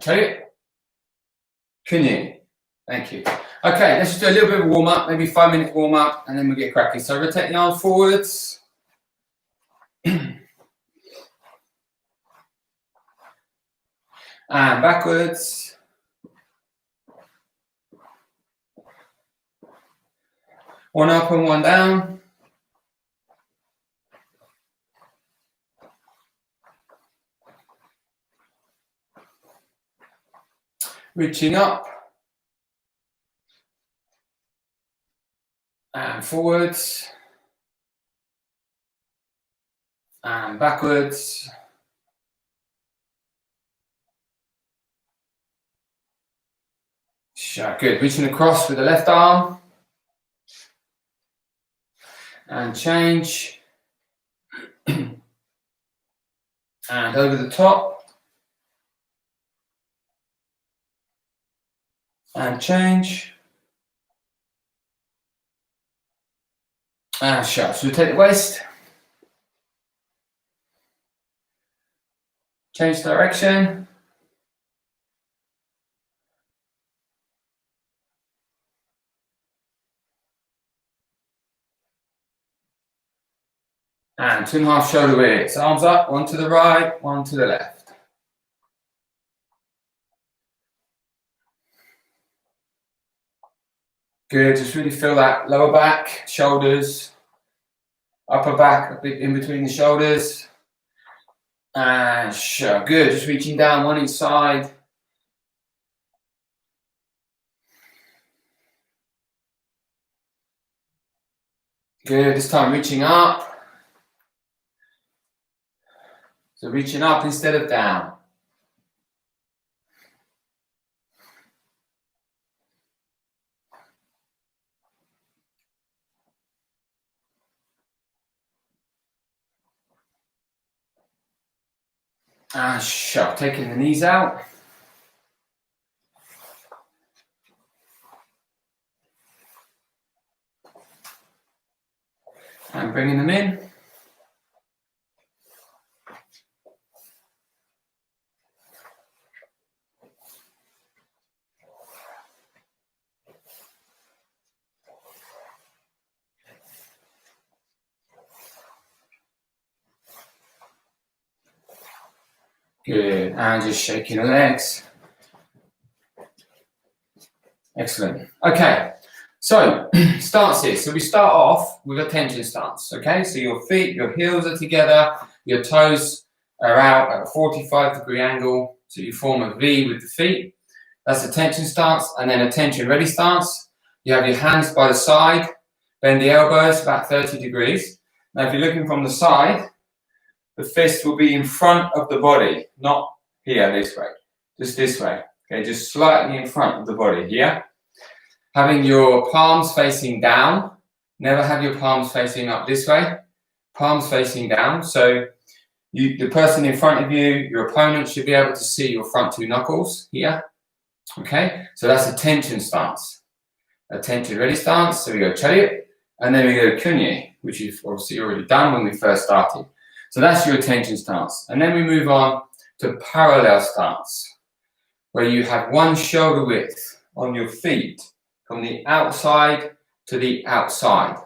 Cherry. Kunye. Thank you. Okay, let's just do a little bit of a warm up, maybe 5-minute warm up, and then we'll get cracking. So rotate the arms forwards. And backwards. One up and one down. Reaching up. And forwards. And backwards. Good. Reaching across with the left arm. And change. And over the top. And change. And shut. So we take the waist. Change direction. And 2.5 shoulder widths. Arms up, one to the right, one to the left. Good, just really feel that lower back, shoulders, upper back, a bit in between the shoulders. And sure, good, just reaching down one each side. Good, this time reaching up. So reaching up instead of down. And sharp, taking the knees out. And bringing them in. Good, and just shaking the legs. Excellent. Okay, so stances. So we start off with a tension stance. Okay, so your feet, your heels are together, your toes are out at a 45-degree angle. So you form a V with the feet. That's a tension stance, and then a tension ready stance. You have your hands by the side, bend the elbows about 30 degrees. Now, if you're looking from the side, the fist will be in front of the body, not here, this way, just this way. Okay, just slightly in front of the body here. Having your palms facing down. Never have your palms facing up this way. Palms facing down. So the person in front of you, your opponent, should be able to see your front two knuckles here. Okay, so that's a tension stance. A tension ready stance. So we go chariot, and then we go kunye, which you've obviously already done when we first started. So that's your tension stance. And then we move on to parallel stance, where you have one shoulder width on your feet from the outside to the outside.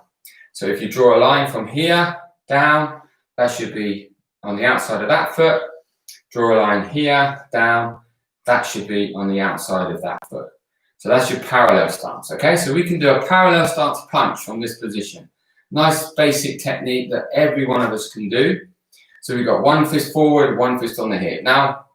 So if you draw a line from here down, that should be on the outside of that foot. Draw a line here down, that should be on the outside of that foot. So that's your parallel stance, okay? So we can do a parallel stance punch from this position. Nice basic technique that every one of us can do. So we've got one fist forward, one fist on the hip. Now,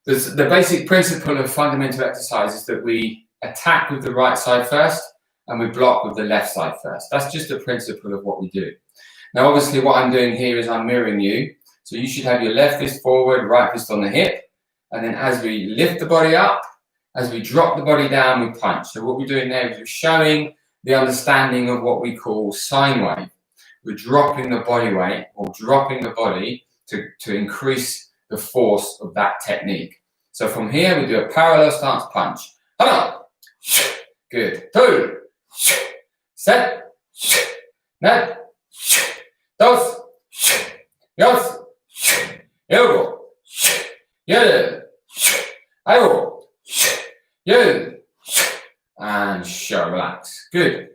the basic principle of fundamental exercise is that we attack with the right side first and we block with the left side first. That's just the principle of what we do. Now, obviously, what I'm doing here is I'm mirroring you. So you should have your left fist forward, right fist on the hip. And then as we lift the body up, as we drop the body down, we punch. So what we're doing there is we're showing the understanding of what we call sine wave. We're dropping the body weight or dropping the body to increase the force of that technique. So from here, we do a parallel stance punch. Good. 2, set, net, 2, 4, 7, 8, Ayo. Yo. And show, relax. Good.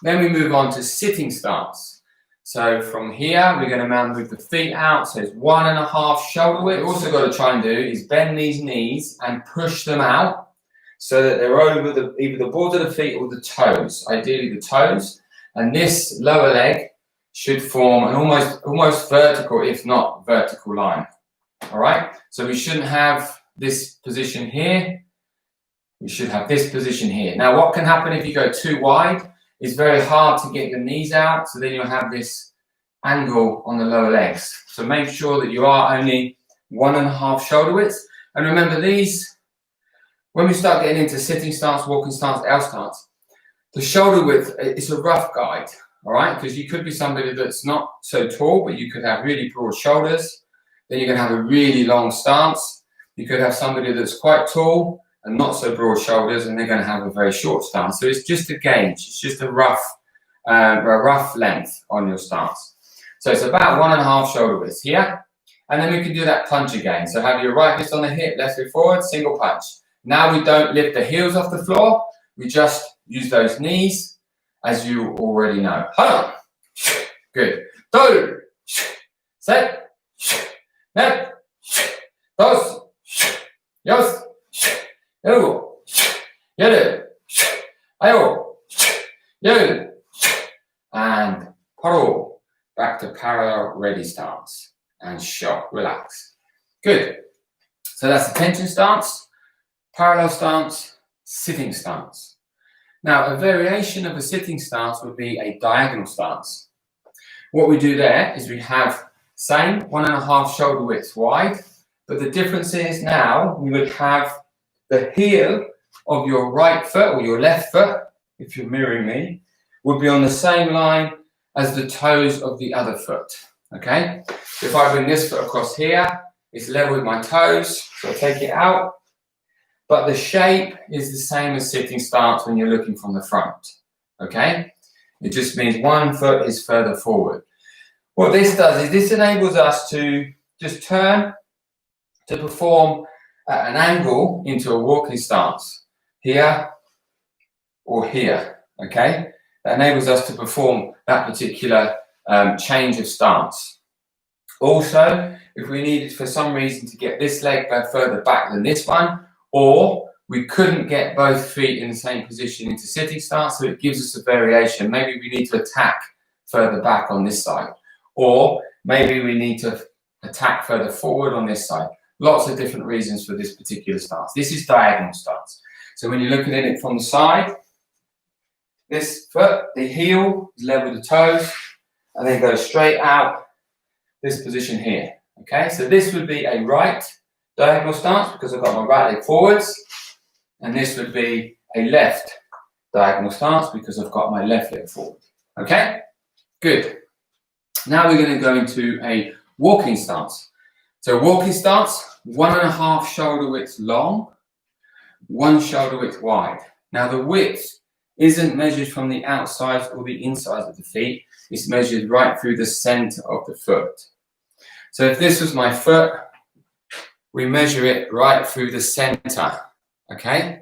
Then we move on to sitting stance. So from here, we're going to move the feet out. So it's 1.5 shoulder width. What we've also got to try and do is bend these knees and push them out so that they're over either the boards of the feet or the toes, ideally the toes. And this lower leg should form an almost vertical, if not vertical line. All right? So we shouldn't have this position here. We should have this position here. Now, what can happen if you go too wide? It's very hard to get your knees out, so then you'll have this angle on the lower legs. So make sure that you are only 1.5 shoulder widths. And remember these, when we start getting into sitting stance, walking stance, L stance, the shoulder width is a rough guide, all right? Because you could be somebody that's not so tall, but you could have really broad shoulders. Then you're going to have a really long stance. You could have somebody that's quite tall and not so broad shoulders, and they're going to have a very short stance. So it's just a gauge. It's just a rough length on your stance. So it's about 1.5 shoulder widths here. And then we can do that punch again. So have your right fist on the hip, left foot forward, single punch. Now we don't lift the heels off the floor. We just use those knees, as you already know. Hold on. Good. Do. Set. Net. Dos. Yos. Yo. Yeru. Ayo. Yo. And paro. Back to parallel ready stance. And shock. Relax. Good. So that's the tension stance, parallel stance, sitting stance. Now, a variation of a sitting stance would be a diagonal stance. What we do there is we have same 1.5 shoulder widths wide, but the difference is now we would have the heel of your right foot or your left foot, if you're mirroring me, would be on the same line as the toes of the other foot. Okay? So if I bring this foot across here, it's level with my toes, so I take it out. But the shape is the same as sitting stance when you're looking from the front. Okay? It just means one foot is further forward. What this does is this enables us to just turn to perform at an angle into a walking stance. Here or here. Okay? That enables us to perform that particular change of stance. Also, if we needed for some reason to get this leg go further back than this one, or we couldn't get both feet in the same position into sitting stance, so it gives us a variation. Maybe we need to attack further back on this side, or maybe we need to attack further forward on this side. Lots of different reasons for this particular stance. This is diagonal stance. So when you're looking at it from the side, this foot, the heel is level with the toes, and then go straight out this position here. Okay, so this would be a right diagonal stance because I've got my right leg forwards, and this would be a left diagonal stance because I've got my left leg forward. Okay, good. Now we're going to go into a walking stance. So walking stance, 1.5 shoulder widths long, 1 shoulder width wide. Now the width isn't measured from the outside or the inside of the feet. It's measured right through the center of the foot. So if this was my foot, we measure it right through the center, okay?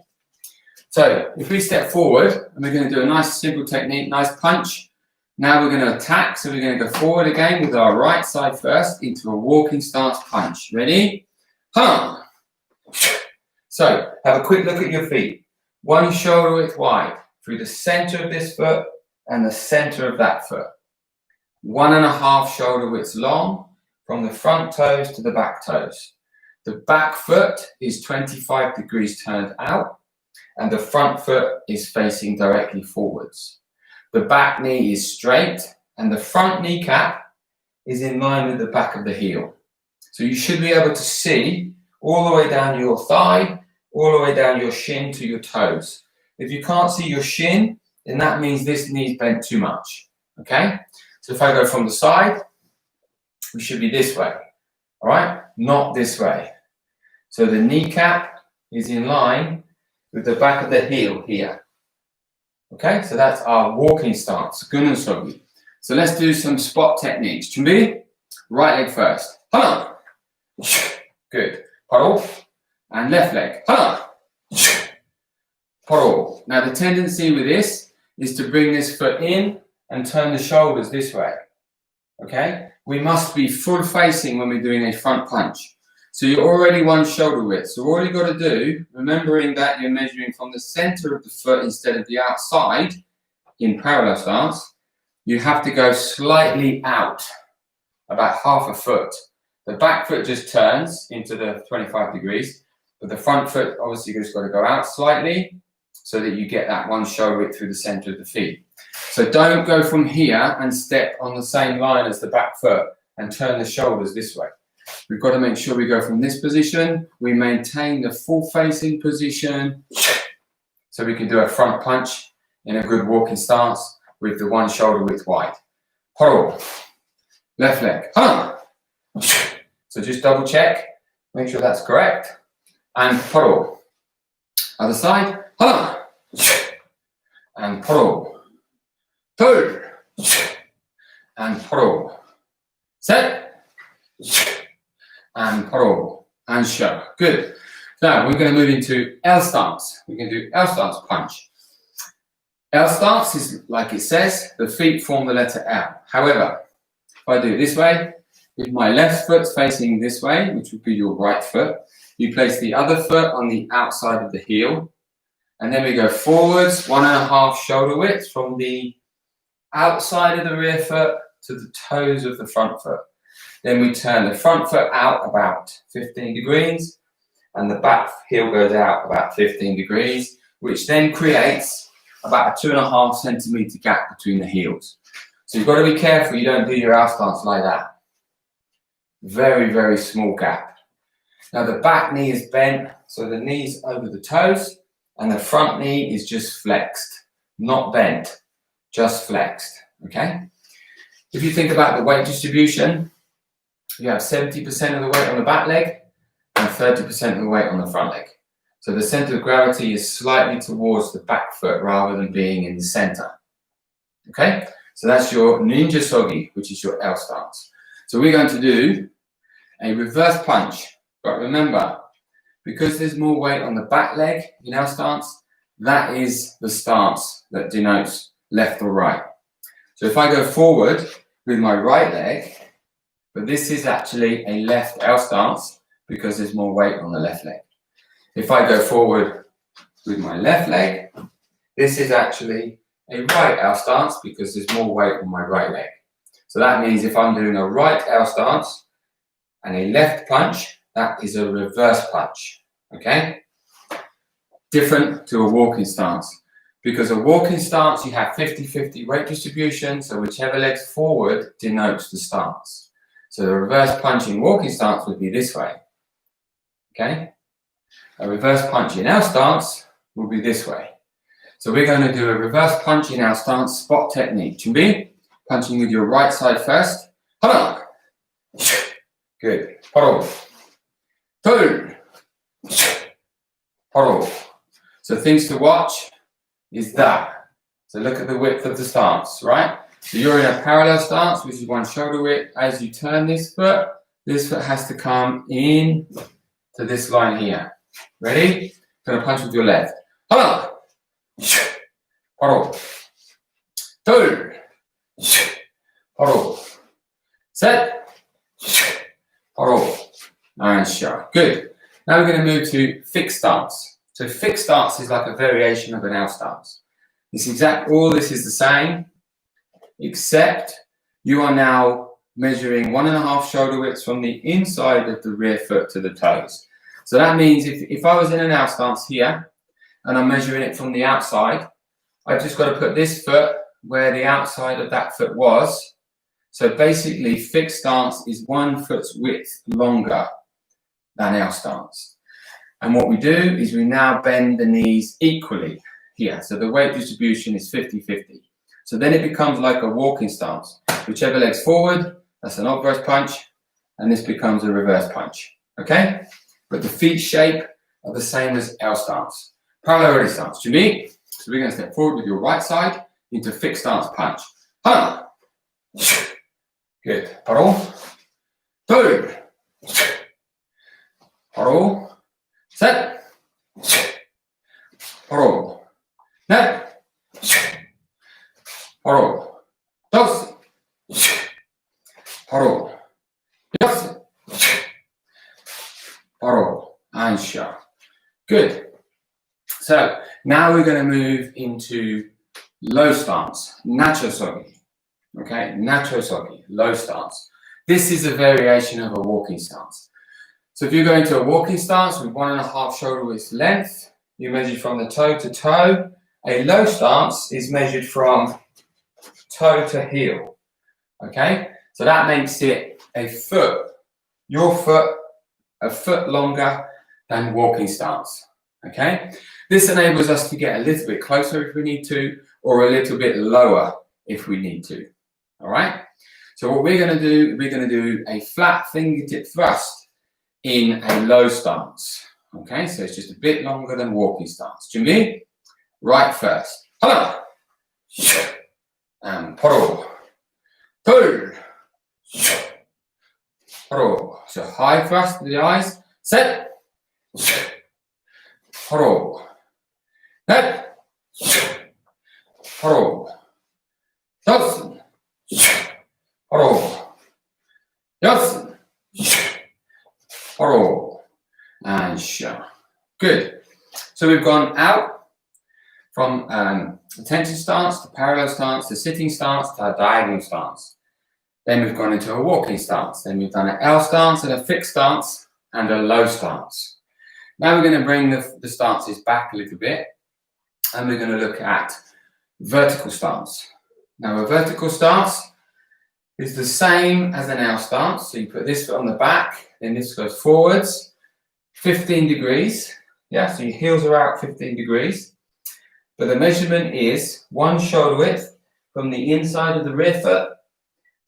So if we step forward, and we're going to do a nice simple technique, nice punch. Now we're going to attack, so we're going to go forward again with our right side first into a walking stance punch. Ready? Huh. So have a quick look at your feet. 1 shoulder width wide through the center of this foot and the center of that foot. 1.5 shoulder widths long from the front toes to the back toes. The back foot is 25 degrees turned out, and the front foot is facing directly forwards. The back knee is straight, and the front kneecap is in line with the back of the heel. So you should be able to see all the way down your thigh, all the way down your shin to your toes. If you can't see your shin, then that means this knee's bent too much. Okay? So if I go from the side, we should be this way. All right? Not this way. So the kneecap is in line with the back of the heel here. Okay? So that's our walking stance. Gununsogi. So let's do some spot techniques. 준비? Right leg first. Hold on. Good. Puddle. and left leg. Poro. Now the tendency with this is to bring this foot in and turn the shoulders this way. Okay? We must be full facing when we're doing a front punch. So you're already one shoulder width. So all you got to do, remembering that you're measuring from the center of the foot instead of the outside in parallel stance, you have to go slightly out, about half a foot. The back foot just turns into the 25 degrees, but the front foot obviously just got to go out slightly so that you get that one shoulder width through the center of the feet. So don't go from here and step on the same line as the back foot and turn the shoulders this way. We've got to make sure we go from this position, we maintain the full facing position so we can do a front punch in a good walking stance with the one shoulder width wide. Poro. Left leg. So just double check, make sure that's correct. And poro. Other side. And poro. Two. And poro. Set. And poro. And show. Good. Now we're going to move into L stance. We can do L stance punch. L stance is, like it says, the feet form the letter L. However, if I do it this way, with my left foot facing this way, which would be your right foot, you place the other foot on the outside of the heel, and then we go forwards, 1.5 shoulder width from the outside of the rear foot to the toes of the front foot. Then we turn the front foot out about 15 degrees, and the back heel goes out about 15 degrees, which then creates about a 2.5 centimeter gap between the heels. So you've got to be careful you don't do your L stance like that. Very, very small gap. Now the back knee is bent, so the knee's over the toes, and the front knee is just flexed, not bent, just flexed, okay? If you think about the weight distribution, you have 70% of the weight on the back leg and 30% of the weight on the front leg. So the center of gravity is slightly towards the back foot rather than being in the center, okay? So that's your ninja sogi, which is your L stance. So we're going to do a reverse punch, but remember, because there's more weight on the back leg in L stance, that is the stance that denotes left or right. So if I go forward with my right leg, but this is actually a left L stance because there's more weight on the left leg. If I go forward with my left leg, this is actually a right L stance because there's more weight on my right leg. So that means if I'm doing a right L stance and a left punch, that is a reverse punch, okay? Different to a walking stance. Because a walking stance, you have 50-50 weight distribution, so whichever leg's forward denotes the stance. So the reverse punch in walking stance would be this way, okay? A reverse punch in L stance will be this way. So we're going to do a reverse punch in our stance spot technique. 준비? Punching with your right side first. 하나. Good. 바로. 둘. 바로. So things to watch is that. So look at the width of the stance, right? So you're in a parallel stance, which is one shoulder width. As you turn this foot has to come in to this line here. Ready? Going to punch with your left. 하나. 바로. 둘. 바로. 셋. 바로. And show. Good. Now we're going to move to fixed stance. So fixed stance is like a variation of an L stance. All this is the same, except you are now measuring 1.5 shoulder widths from the inside of the rear foot to the toes. So that means if I was in an L stance here, and I'm measuring it from the outside, I've just got to put this foot where the outside of that foot was. So basically, fixed stance is 1 foot's width longer than L stance. And what we do is we now bend the knees equally here. So the weight distribution is 50-50. So then it becomes like a walking stance. Whichever leg's forward, that's an obverse punch, and this becomes a reverse punch, okay? But the feet shape are the same as L stance. Parallel ready stance. 준비? So we're going to step forward with your right side into fixed stance punch. 하나. Good. 바로. 둘. 바로. 셋. set, roll, net, roll, dos, roll, yes, roll, and shut. Good. So now we're going to move into low stance, nacho sogi. Okay, nacho sogi, low stance. This is a variation of a walking stance. So if you go into a walking stance with 1.5 shoulder width length, you measure from the toe to toe. A low stance is measured from toe to heel. Okay, so that makes it a foot, your foot, a foot longer than walking stance. Okay, this enables us to get a little bit closer if we need to, or a little bit lower if we need to. All right, so what we're going to do, we're going to do a flat fingertip thrust in a low stance. Okay, so it's just a bit longer than walking stance. 준비? Right first. 하나, and 바로, 둘, 바로. So high thrust to the eyes. Set. 바로. 넷. 바로. 다섯. 바로. 여섯. 바로. And shut. Good. So we've gone out from attention stance to parallel stance to sitting stance to a diagonal stance. Then we've gone into a walking stance. Then we've done an L stance and a fixed stance and a low stance. Now we're going to bring the stances back a little bit and we're going to look at vertical stance. Now a vertical stance is the same as an L stance. So you put this foot on the back, then this goes forwards, 15 degrees. Yeah, so your heels are out 15 degrees. But the measurement is 1 shoulder width from the inside of the rear foot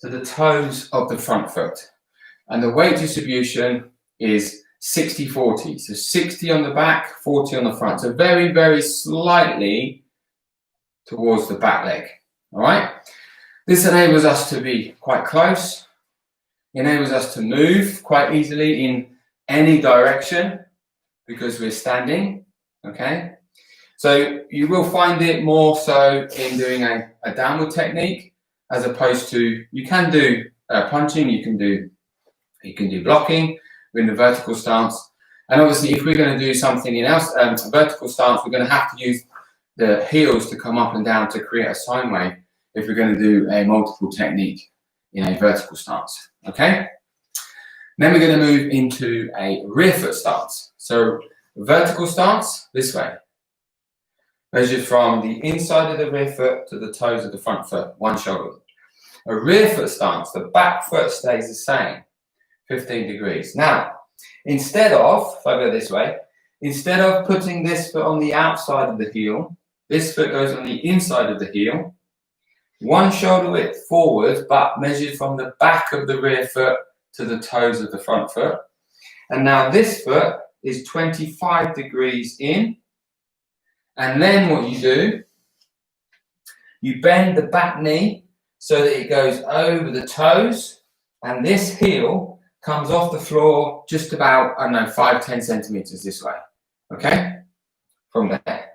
to the toes of the front foot. And the weight distribution is 60-40. So 60 on the back, 40 on the front. So very, very slightly towards the back leg. All right. This enables us to be quite close. Enables us to move quite easily in any direction because we're standing. Okay. So you will find it more so in doing a downward technique as opposed to, you can do punching, you can do blocking in the vertical stance. And obviously if we're going to do something in a vertical stance, we're going to have to use the heels to come up and down to create a sine wave if we're going to do a multiple technique in a vertical stance. Okay? Then we're going to move into a rear foot stance. So vertical stance, this way. Measured from the inside of the rear foot to the toes of the front foot, 1 shoulder. A rear foot stance, the back foot stays the same, 15 degrees. Now, instead of, if I go this way, instead of putting this foot on the outside of the heel, this foot goes on the inside of the heel, 1 shoulder width forward, but measured from the back of the rear foot to the toes of the front foot. And now this foot is 25 degrees in. And then what you do, you bend the back knee so that it goes over the toes, and this heel comes off the floor just about, I don't know, 5-10 centimeters this way. Okay? From there.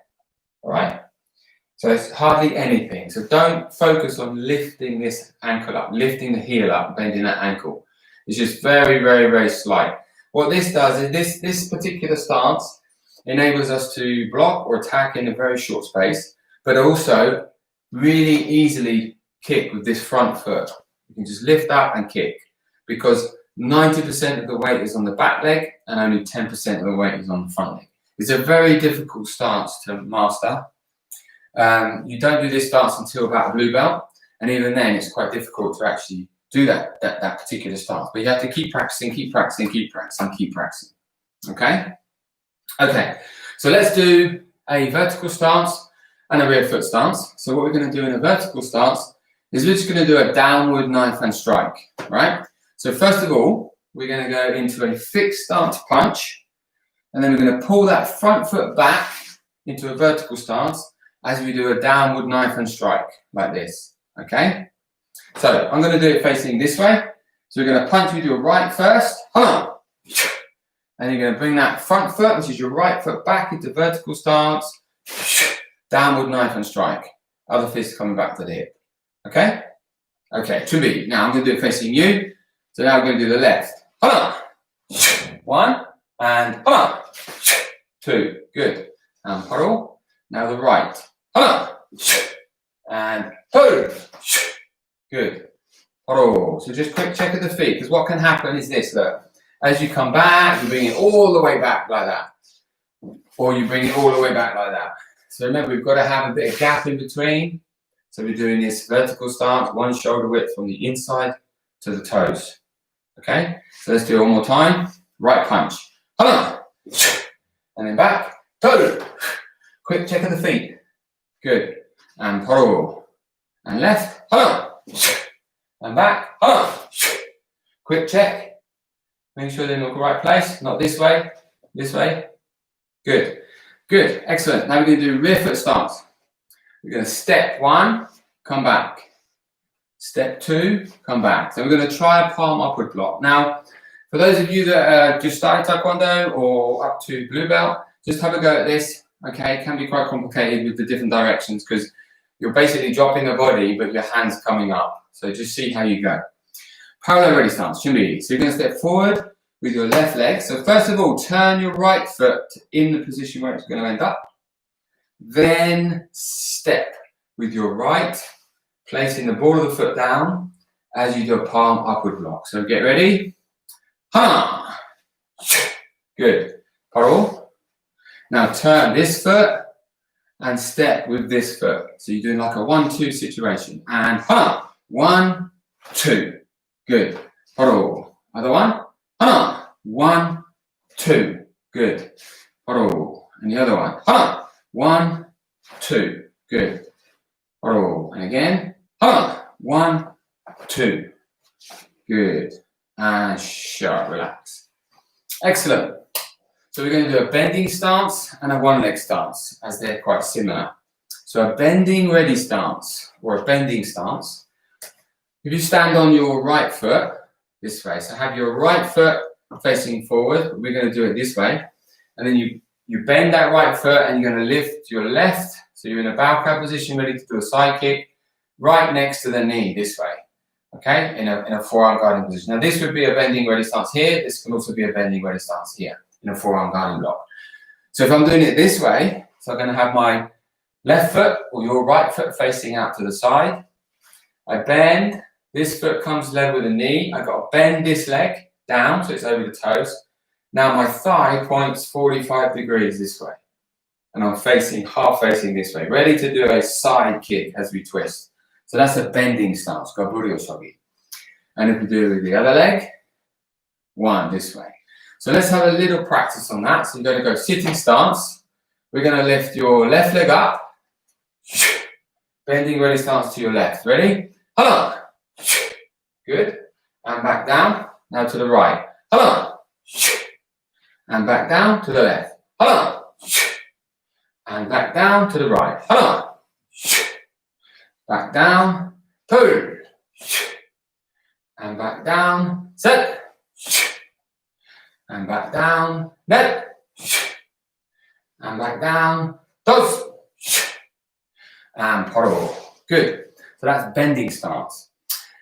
All right? So it's hardly anything. So don't focus on lifting this ankle up, lifting the heel up, bending that ankle. It's just very, very, very slight. What this does is this particular stance enables us to block or attack in a very short space, but also really easily kick with this front foot. You can just lift up and kick because 90% of the weight is on the back leg and only 10% of the weight is on the front leg. It's a very difficult stance to master. You don't do this stance until about a blue belt, and even then it's quite difficult to actually do that particular stance. But you have to keep practicing, keep practicing, keep practicing, keep practicing. Okay? Okay, so let's do a vertical stance and a rear foot stance. So what we're going to do in a vertical stance is we're just going to do a downward knife hand strike, right? So first of all, we're going to go into a fixed stance punch, and then we're going to pull that front foot back into a vertical stance as we do a downward knife hand strike, like this, okay? So I'm going to do it facing this way. So we're going to punch, we do a right first, and And you're going to bring that front foot, which is your right foot, back into vertical stance. Downward knife and strike. Other fist coming back to the hip. Okay? Okay, 준비. Now I'm going to do it facing you. So now we're going to do the left. 하나, 1, and 하나, 2. Good. And 바로. Now the right. 하나, and 2. Good. 바로. So just quick check of the feet, because what can happen is this, look. As you come back, you bring it all the way back like that. Or you bring it all the way back like that. So remember, we've got to have a bit of gap in between. So we're doing this vertical stance, one shoulder width from the inside to the toes. Okay? So let's do it one more time. Right punch. And then back. Quick check of the feet. Good. And 바로. And left. And back. Quick check. Make sure they're in the right place. Not this way. This way. Good. Good. Excellent. Now we're going to do rear foot stance. We're going to step 1, come back. Step 2, come back. So we're going to try a palm upward block. Now, for those of you that just started Taekwondo or up to blue belt, just have a go at this. Okay, it can be quite complicated with the different directions because you're basically dropping the body, but your hands coming up. So just see how you go. Parallel ready stance, 준비. So you're going to step forward with your left leg. So first of all, turn your right foot in the position where it's going to end up. Then step with your right, placing the ball of the foot down as you do a palm upward block. So get ready. 하나. Good. 바로. Now turn this foot and step with this foot. So you're doing like a 1-2 situation. And 하나. 1, 2. Good. 바로. Other one. 하나. 1, 2. Good. 바로. And the other one. 하나. 1, 2. Good. 바로. And again. 하나. 1, 2. Good. And shut. Relax. Excellent. So we're going to do a bending stance and a one-leg stance, as they're quite similar. So a bending ready stance, or a bending stance. If you stand on your right foot, this way, so have your right foot facing forward, we're going to do it this way, and then you bend that right foot and you're going to lift your left, so you're in a bow cow position, ready to do a side kick, right next to the knee, this way, okay, in a forearm guarding position. Now this would be a bending ready stance here, this can also be a bending ready stance here, in a forearm guarding block. So if I'm doing it this way, so I'm going to have my left foot or your right foot facing out to the side, I bend, this foot comes level with the knee, I've got to bend this leg down so it's over the toes. Now my thigh points 45 degrees this way. And I'm facing, half facing this way, ready to do a side kick as we twist. So that's a bending stance, gaburi osogi. And if we do it with the other leg, 1 this way. So let's have a little practice on that. So you're going to go sitting stance. We're going to lift your left leg up. Bending ready stance to your left. Ready? Hala. Good. And back down. Now to the right. Hala. And back down to the left. Hala. And back down to the right. Hala. Back down. 2. And back down. Set. And back down. Net. And back down. Toes. And poro. Good. So that's bending stance.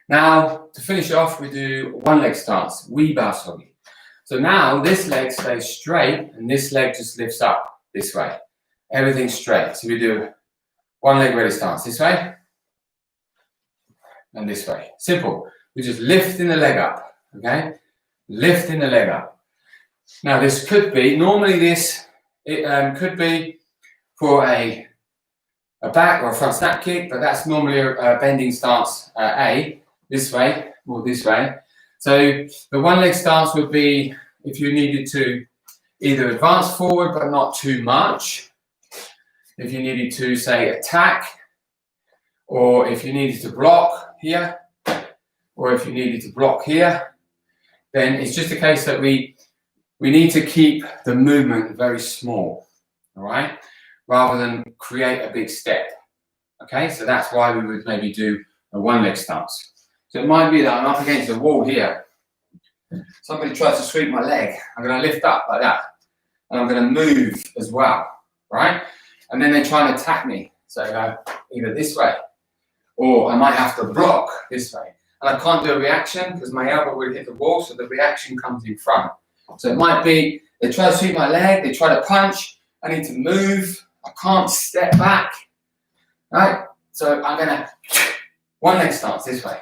Now, to finish off, we do one leg stance, Wibasogi. So now this leg stays straight and this leg just lifts up this way. Everything straight. So we do one leg ready stance this way and this way. Simple. We're just lifting the leg up, okay? Lifting the leg up. Now this could be, normally this, could be for a back or a front snap kick, but that's normally a bending stance A. This way or this way. So the one leg stance would be if you needed to either advance forward but not too much. If you needed to, say, attack, or if you needed to block here, or if you needed to block here, then it's just a case that we need to keep the movement very small, all right, rather than create a big step. Okay, so that's why we would maybe do a one leg stance. So it might be that I'm up against a wall here, somebody tries to sweep my leg, I'm going to lift up like that. And I'm going to move as well, right? And then they try and attack me. So I go either this way, or I might have to block this way. And I can't do a reaction because my elbow will hit the wall, so the reaction comes in front. So it might be, they try to sweep my leg, they try to punch, I need to move, I can't step back, right? So I'm going to, one leg stance this way.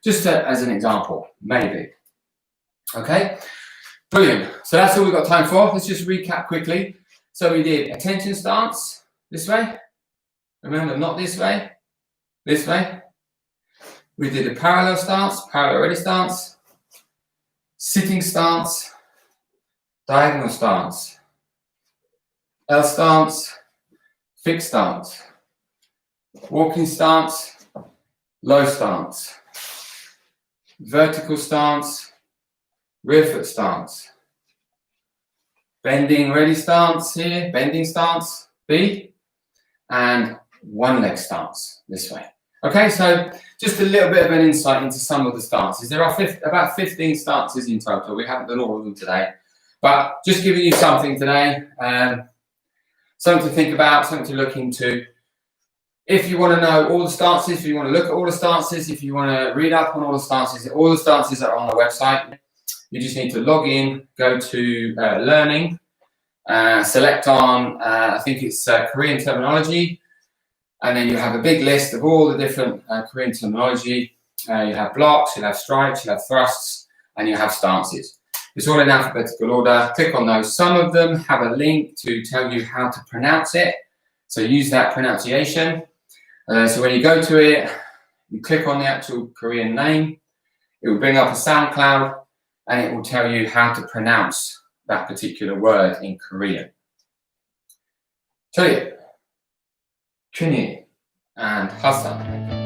Just as an example, maybe. Okay, brilliant. So that's all we've got time for. Let's just recap quickly. So we did attention stance, this way. Remember, not this way, this way. We did a parallel stance, parallel ready stance, sitting stance, diagonal stance, L stance, fixed stance, walking stance, low stance, vertical stance, rear foot stance, bending ready stance here, bending stance, B, and one leg stance this way. Okay, so just a little bit of an insight into some of the stances. There are about 15 stances in total. We haven't done all of them today, but just giving you something today, something to think about, something to look into. If you want to know all the stances, if you want to look at all the stances, if you want to read up on all the stances are on the website. You just need to log in, go to learning, select on, I think it's Korean terminology, and then you have a big list of all the different Korean terminology. You have blocks, you have strikes, you have thrusts, and you have stances. It's all in alphabetical order. Click on those. Some of them have a link to tell you how to pronounce it, so use that pronunciation. So when you go to it, you click on the actual Korean name, it will bring up a SoundCloud, and it will tell you how to pronounce that particular word in Korean. Choye, Chunyi, and Hassan.